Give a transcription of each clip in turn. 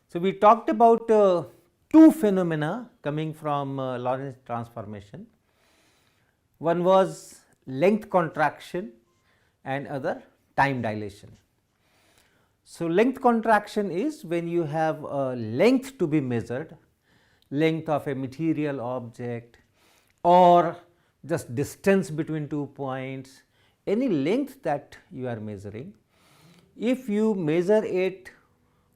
So, we talked about two phenomena coming from Lorentz transformation. One was length contraction and other time dilation. So, length contraction is when you have a length to be measured, length of a material object or just distance between 2 points, any length that you are measuring. If you measure it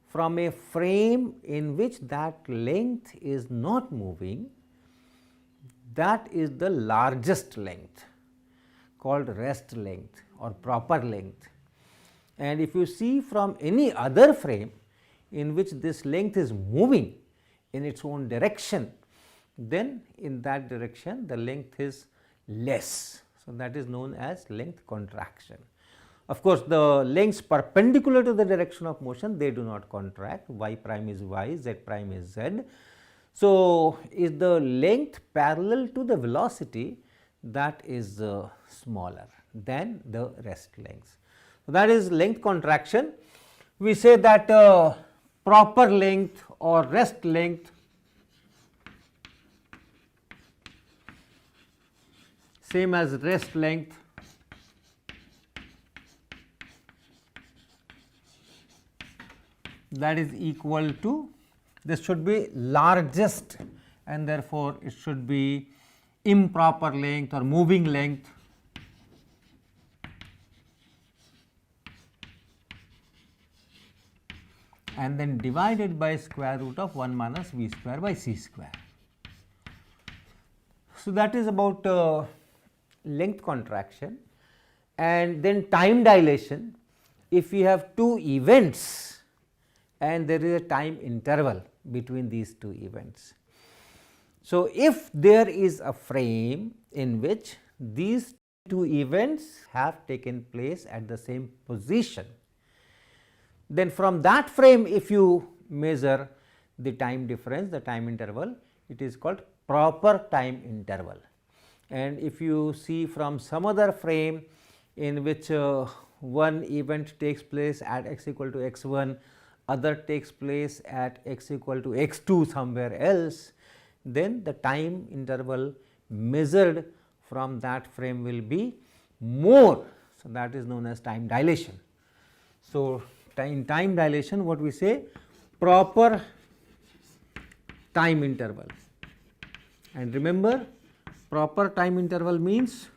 from a frame in which that length is not moving, that is the largest length called rest length or proper length. And if you see from any other frame in which this length is moving in its own direction, then in that direction the length is less. So, that is known as length contraction. Of course, the lengths perpendicular to the direction of motion, they do not contract, y prime is y, z prime is z. So, is the length parallel to the velocity, that is smaller than the rest lengths. So, that is length contraction. We say that proper length or rest length same as rest length that is equal to, this should be largest and therefore, it should be improper length or moving length and then divided by square root of 1 minus v square by c square. So, that is about length contraction. And then time dilation, if we have two events and there is a time interval between these two events. So, if there is a frame in which these two events have taken place at the same position, then from that frame if you measure the time difference, the time interval, it is called proper time interval. And if you see from some other frame in which one event takes place at x equal to x 1, other takes place at x equal to x 2 somewhere else, then the time interval measured from that frame will be more. So, that is known as time dilation. So, in time dilation what we say, proper time interval, and remember proper time interval means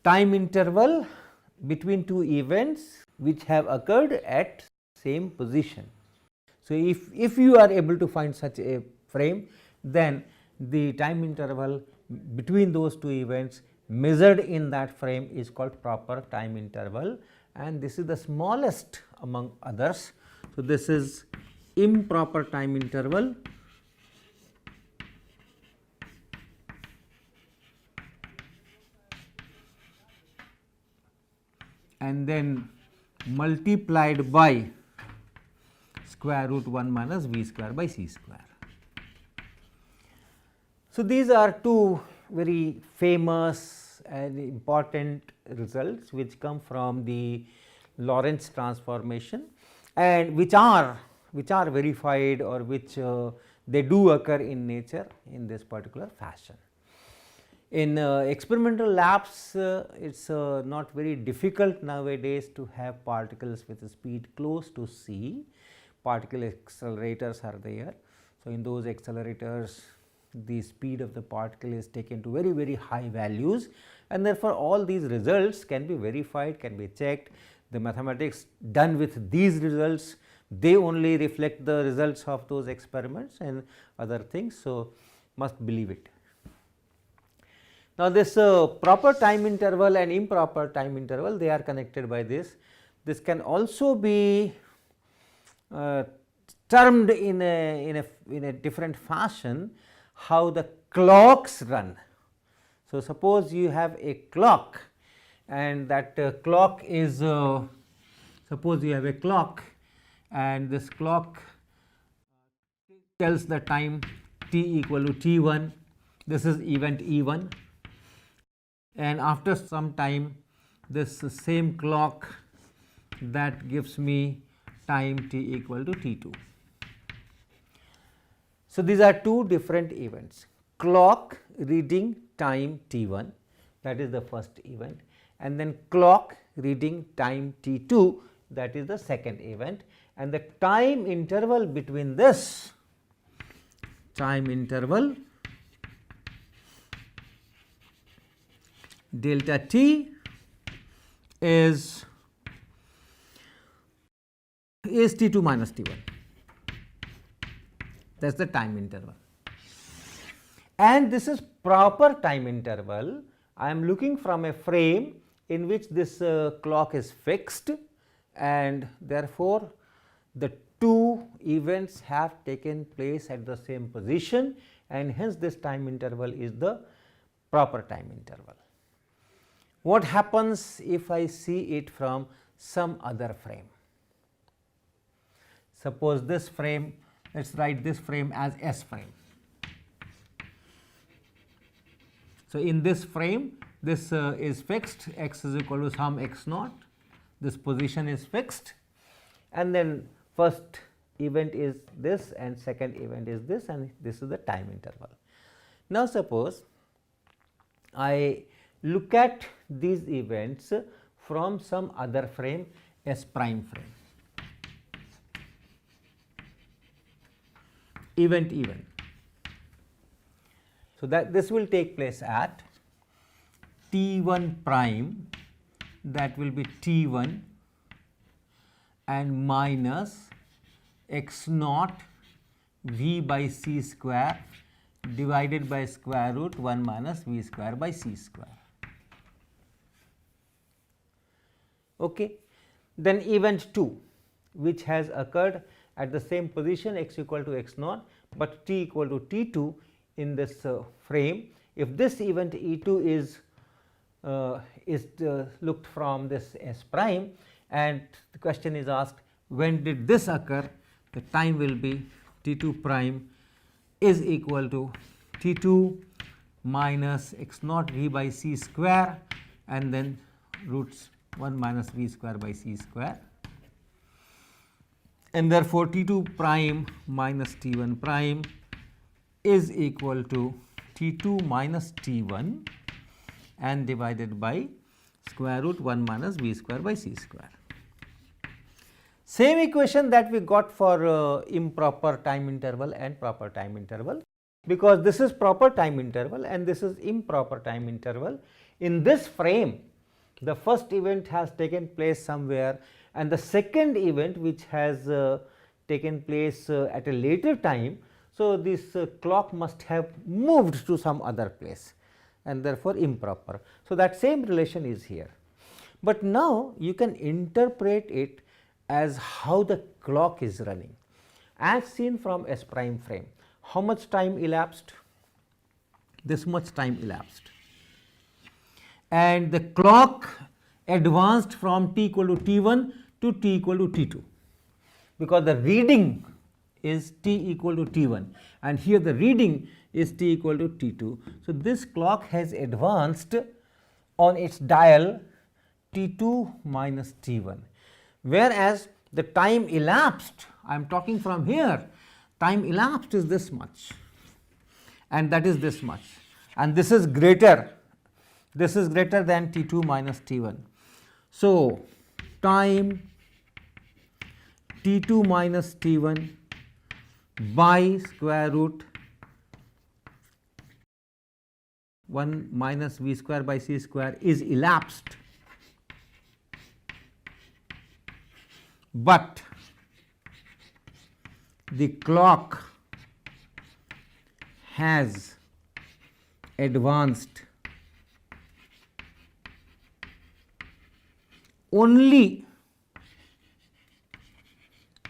time interval between two events which have occurred at same position. So, if you are able to find such a frame, then the time interval between those two events measured in that frame is called proper time interval, and this is the smallest among others. So, this is improper time interval and then multiplied by square root 1 minus v square by c square. So, these are two very famous and important results which come from the Lorentz transformation and which are verified or which they do occur in nature in this particular fashion. In experimental labs, it is not very difficult nowadays to have particles with a speed close to c. Particle accelerators are there. So, in those accelerators, the speed of the particle is taken to very high values, and therefore, all these results can be verified, can be checked. The mathematics done with these results, they only reflect the results of those experiments and other things. So, must believe it. Now, this proper time interval and improper time interval, they are connected by this. This can also be termed in a different fashion, how the clocks run. So, suppose you have a clock and that clock is suppose you have a clock and this clock tells the time t equal to t 1, this is event E 1, and after some time this same clock that gives me time t equal to t2. So, these are two different events, clock reading time t1, that is the first event, and then clock reading time t2, that is the second event, and the time interval between this time interval delta t is t2 minus t1. That is the time interval, and this is proper time interval. I am looking from a frame in which this clock is fixed, and therefore, the two events have taken place at the same position, and hence this time interval is the proper time interval. What happens if I see it from some other frame? Suppose this frame, let us write this frame as S frame. So, in this frame, this is fixed, x is equal to some x naught, this position is fixed, and then first event is this and second event is this, and this is the time interval. Now, suppose I look at these events from some other frame, S prime frame, event. So, that this will take place at t1 prime, that will be t1 and minus x naught v by c square divided by square root 1 minus v square by c square. Okay. Then event 2, which has occurred at the same position x equal to x naught, but t equal to t2 in this frame. If this event E2 is looked from this S prime, and the question is asked when did this occur, the time will be t2 prime is equal to t2 minus x naught v by c square and then roots 1 minus v square by c square, and therefore, t2 prime minus t1 prime is equal to t2 minus t1 and divided by square root 1 minus v square by c square. Same equation that we got for improper time interval and proper time interval, because this is proper time interval and this is improper time interval. In this frame, the first event has taken place somewhere, and the second event which has taken place at a later time. So, this clock must have moved to some other place and therefore improper. So, that same relation is here, but now you can interpret it as how the clock is running as seen from S prime frame. How much time elapsed? This much time elapsed, and the clock advanced from t equal to t1 to t equal to t2, because the reading is t equal to t1 and here the reading is t equal to t2. So, this clock has advanced on its dial t2 minus t1, whereas the time elapsed, I am talking from here, time elapsed is this much and that is this much, and this is greater than t2 minus t1. So, time t2 minus t1 by square root 1 minus v square by c square is elapsed, but the clock has advanced only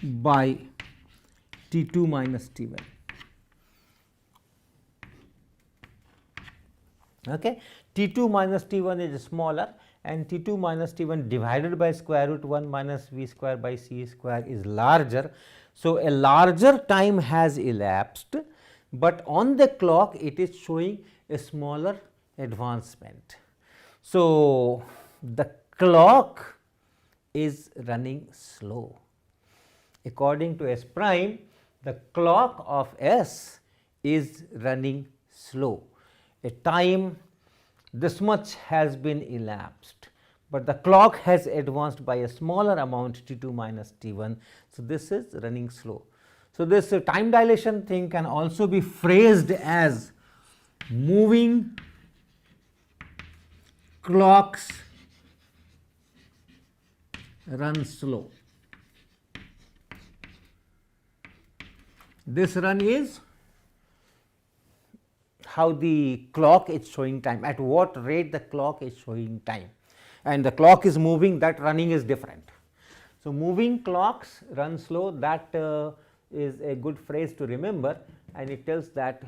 by t2 minus t1. Okay. t2 minus t1 is smaller and t2 minus t1 divided by square root 1 minus v square by c square is larger. So, a larger time has elapsed, but on the clock it is showing a smaller advancement. So, the clock is running slow. According to S prime, the clock of S is running slow. A time this much has been elapsed, but the clock has advanced by a smaller amount T2 minus T1. So, this is running slow. So, this time dilation thing can also be phrased as moving clocks run slow. This run is how the clock is showing time, at what rate the clock is showing time, and the clock is moving, that running is different. So, moving clocks run slow, that is a good phrase to remember, and it tells that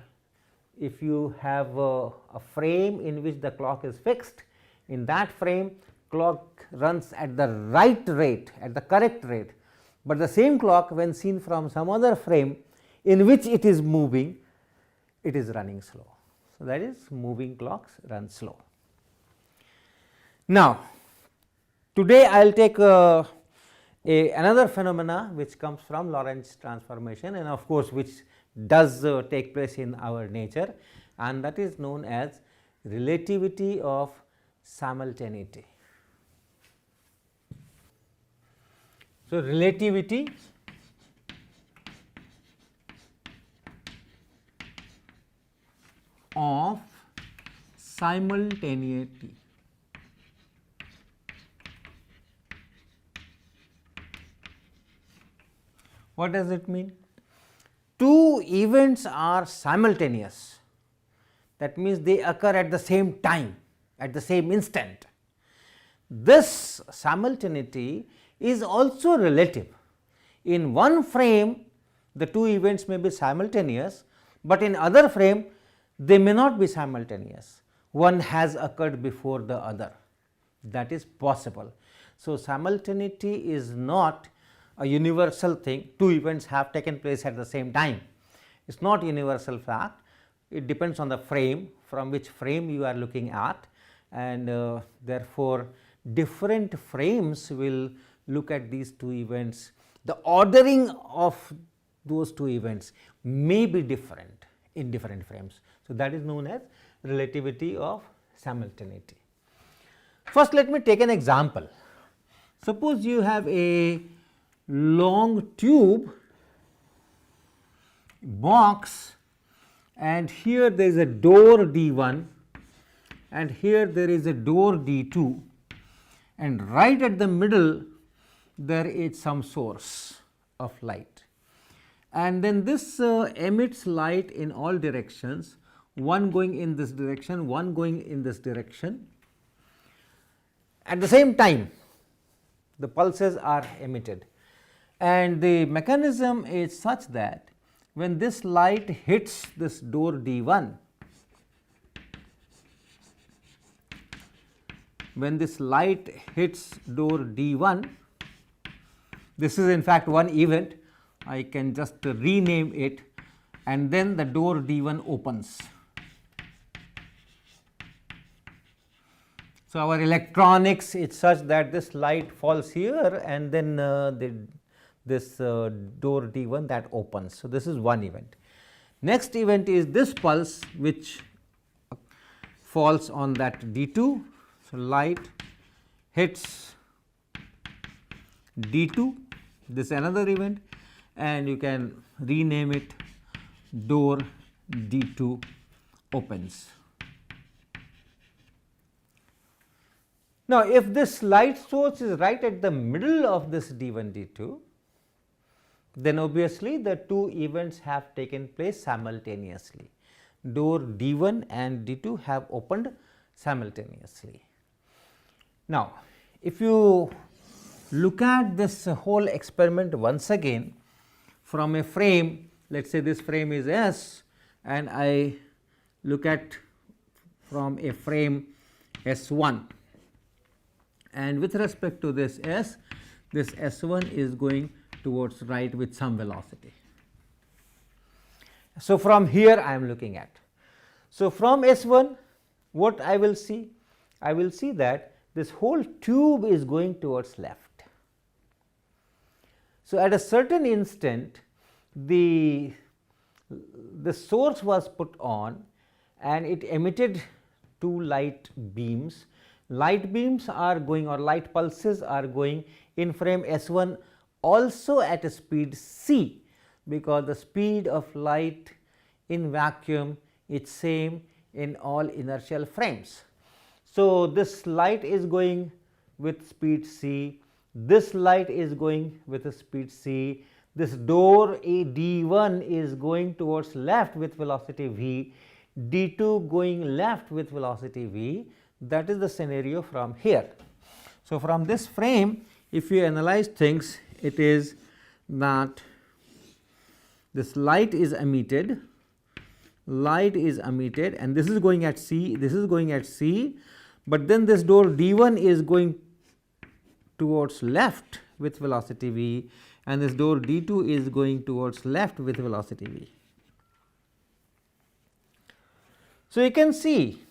if you have a frame in which the clock is fixed, in that frame clock runs at the right rate, at the correct rate, but the same clock when seen from some other frame in which it is moving, it is running slow. So, that is moving clocks run slow. Now, today I will take another phenomena which comes from Lorentz transformation, and of course, which does take place in our nature, and that is known as relativity of simultaneity. So, relativity of simultaneity. What does it mean? Two events are simultaneous, that means they occur at the same time, at the same instant. This simultaneity is also relative. In one frame the two events may be simultaneous, but in other frame they may not be simultaneous. One has occurred before the other, that is possible. So, simultaneity is not a universal thing, two events have taken place at the same time. It is not universal fact, it depends on the frame, from which frame you are looking at, and therefore, different frames will look at these two events. The ordering of those two events may be different in different frames. So, that is known as relativity of simultaneity. First, let me take an example. Suppose you have a long tube box, and here there is a door D1 and here there is a door D2, and right at the middle there is some source of light, and then this emits light in all directions, one going in this direction, one going in this direction. At the same time the pulses are emitted, and the mechanism is such that when this light hits this door D1, when this light hits door D1, this is in fact one event, I can just rename it, and then the door D1 opens. So, our electronics is such that this light falls here, and then this door D1 that opens. So, this is one event. Next event is this pulse which falls on that D2. So, light hits D2, this is another event, and you can rename it door D2 opens. Now, if this light source is right at the middle of this D1 D2, then obviously the two events have taken place simultaneously. Door D1 and D2 have opened simultaneously. Now, if you look at this whole experiment once again from a frame, let us say this frame is S, and I look at from a frame S1, and with respect to this S, this S1 is going towards right with some velocity. So, from here I am looking at. So, from S1 what I will see? I will see that this whole tube is going towards left. So, at a certain instant the source was put on and it emitted 2 light beams. Light beams are going, or light pulses are going in frame S1 also at a speed c, because the speed of light in vacuum is same in all inertial frames. So, this light is going with speed c, this light is going with a speed c, this door A D1 is going towards left with velocity v, D2 going left with velocity v. That is the scenario from here. So, from this frame, if you analyze things, it is that this light is emitted, and this is going at c, this is going at c, but then this door D1 is going towards left with velocity v, and this door D2 is going towards left with velocity v. So, you can see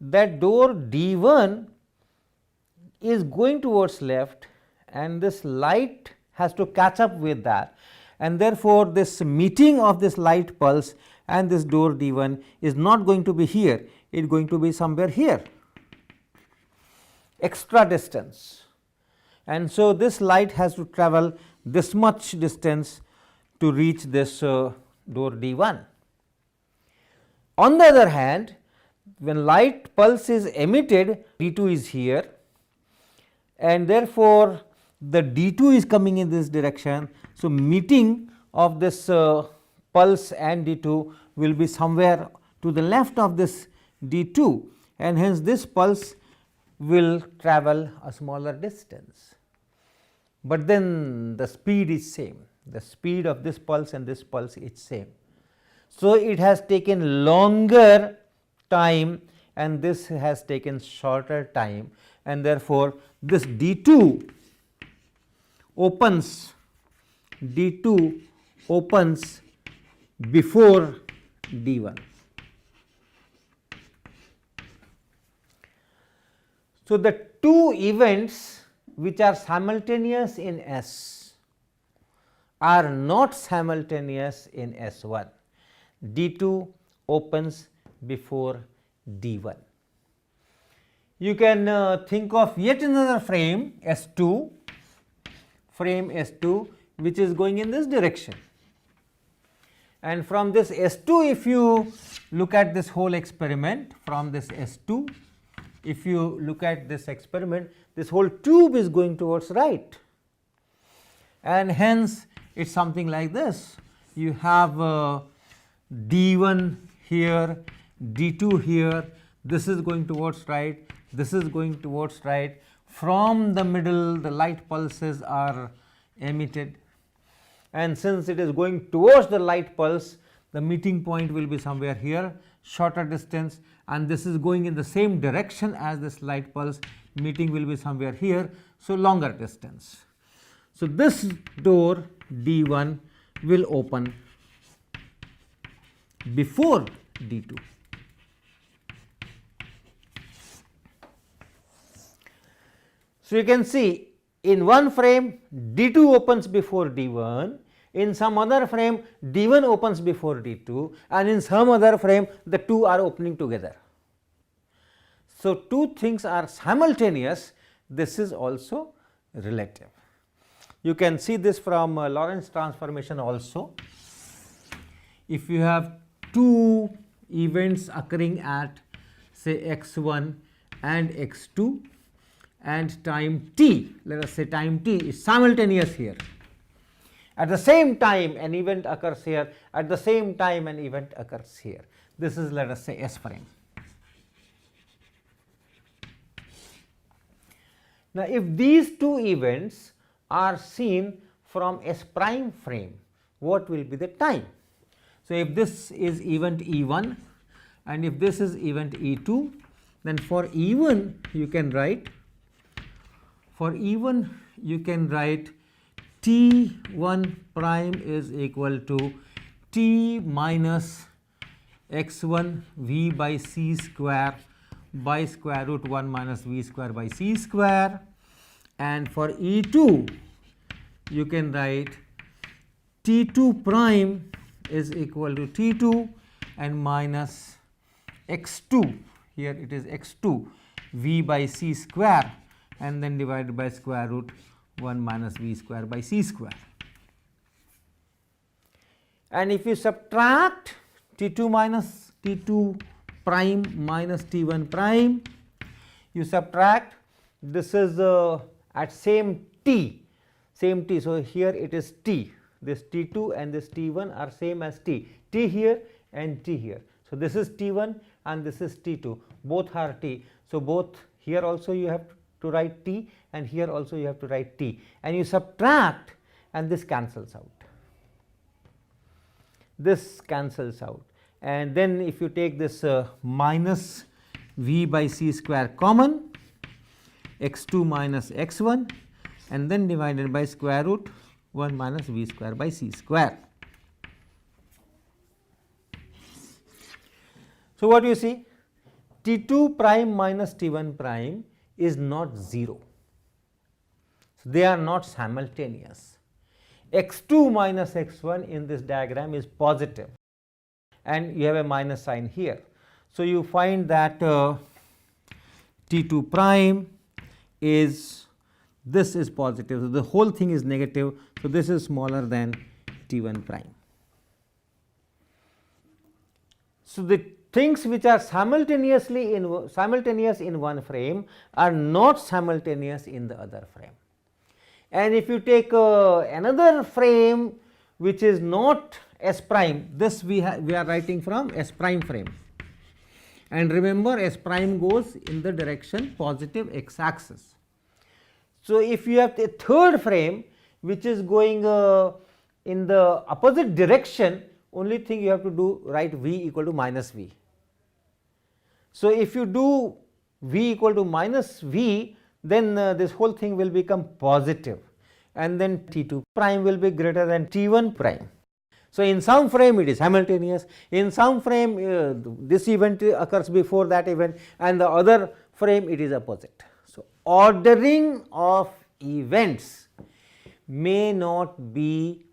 that door D1 is going towards left and this light has to catch up with that, and therefore, this meeting of this light pulse and this door D1 is not going to be here, it is going to be somewhere here, extra distance, and so this light has to travel this much distance to reach this door D1. On the other hand, when light pulse is emitted, D2 is here, and therefore, the D2 is coming in this direction. So, meeting of this pulse and D2 will be somewhere to the left of this D2, and hence this pulse will travel a smaller distance, but then the speed is same, the speed of this pulse and this pulse is same. So, it has taken longer time and this has taken shorter time, and therefore, this D2 opens before D1. So, the two events which are simultaneous in S are not simultaneous in S1. D2 opens before D1. You can think of yet another frame S2, which is going in this direction, and from this S2, if you look at this whole experiment, from this S2, if you look at this experiment, this whole tube is going towards right, and hence it is something like this. You have D1 here, D2 here, this is going towards right, this is going towards right. From the middle, the light pulses are emitted, and since it is going towards the light pulse, the meeting point will be somewhere here, shorter distance, and this is going in the same direction as this light pulse, meeting will be somewhere here, so longer distance. So, this door D1 will open before D2. So, you can see in one frame D2 opens before D1, in some other frame D1 opens before D2, and in some other frame the two are opening together. So, two things are simultaneous, this is also relative. You can see this from Lorentz transformation also. If you have two events occurring at say x1 and x2 and time t, let us say time t is simultaneous here. At the same time an event occurs here, at the same time an event occurs here. This is, let us say, S frame. Now, if these two events are seen from S prime frame, what will be the time? So, if this is event E1 and if this is event E2, then for E1 you can write, T1 prime is equal to T minus x1 v by c square by square root 1 minus v square by c square, and for E2 you can write T2 prime is equal to T2 and minus x2, here it is x2 v by c square, and then divided by square root 1 minus v square by c square. And if you subtract T2 minus T2 prime minus T1 prime, you subtract, this is at same t. So, here it is t, this T2 and this T1 are same as t here and t here. So, this is T1 and this is T2, both are t. So, both here also you have to write t and here also you have to write t, and you subtract and this cancels out. This cancels out, and then if you take this minus v by c square common, x2 minus x1, and then divided by square root 1 minus v square by c square. So, what do you see? T2 prime minus T1 prime is not 0. So, they are not simultaneous. X2 minus x1 in this diagram is positive, and you have a minus sign here. So, you find that T2 prime is, this is positive. So, the whole thing is negative. So, this is smaller than T1 prime. So, the things which are simultaneous in one frame are not simultaneous in the other frame. And if you take another frame which is not S prime, this we are writing from S prime frame, and remember S prime goes in the direction positive x axis. So, if you have a third frame which is going in the opposite direction, only thing you have to do, write v equal to minus v. So, if you do v equal to minus v, then this whole thing will become positive, and then T2 prime will be greater than T1 prime. So, in some frame it is simultaneous, in some frame this event occurs before that event, and the other frame it is opposite. So, ordering of events may not be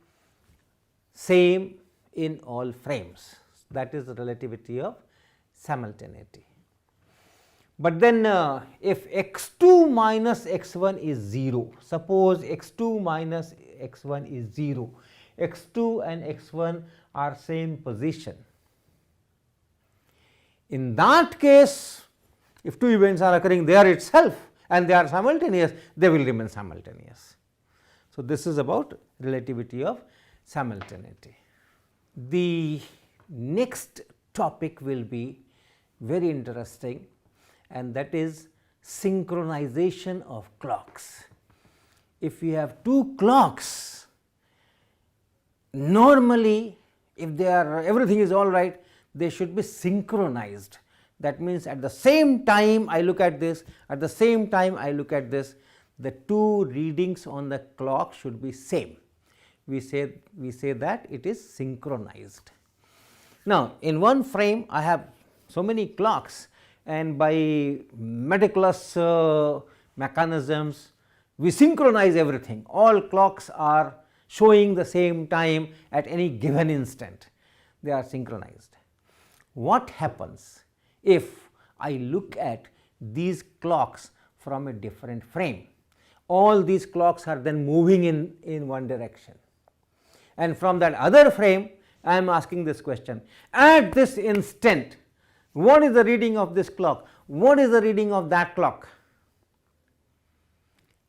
same in all frames, that is the relativity of simultaneity. But then if x2 minus x1 is 0, suppose x2 minus x1 is 0, x2 and x1 are same position. In that case, if two events are occurring there itself and they are simultaneous, they will remain simultaneous. So, this is about relativity of simultaneity. The next topic will be very interesting, and that is synchronization of clocks. If you have two clocks, normally if they are everything is all right, they should be synchronized. That means, at the same time I look at this, at the same time I look at this, the two readings on the clock should be same. We say that it is synchronized. Now, in one frame I have so many clocks, and by meticulous mechanisms we synchronize everything. All clocks are showing the same time at any given instant, they are synchronized. What happens if I look at these clocks from a different frame? All these clocks are then moving in one direction, and from that other frame I am asking this question: at this instant, what is the reading of this clock? What is the reading of that clock?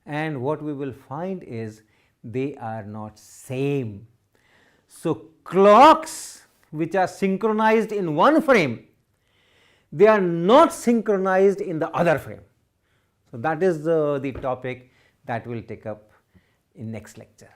And what we will find is they are not same. So, clocks which are synchronized in one frame, they are not synchronized in the other frame. So, that is the topic that we will take up in next lecture.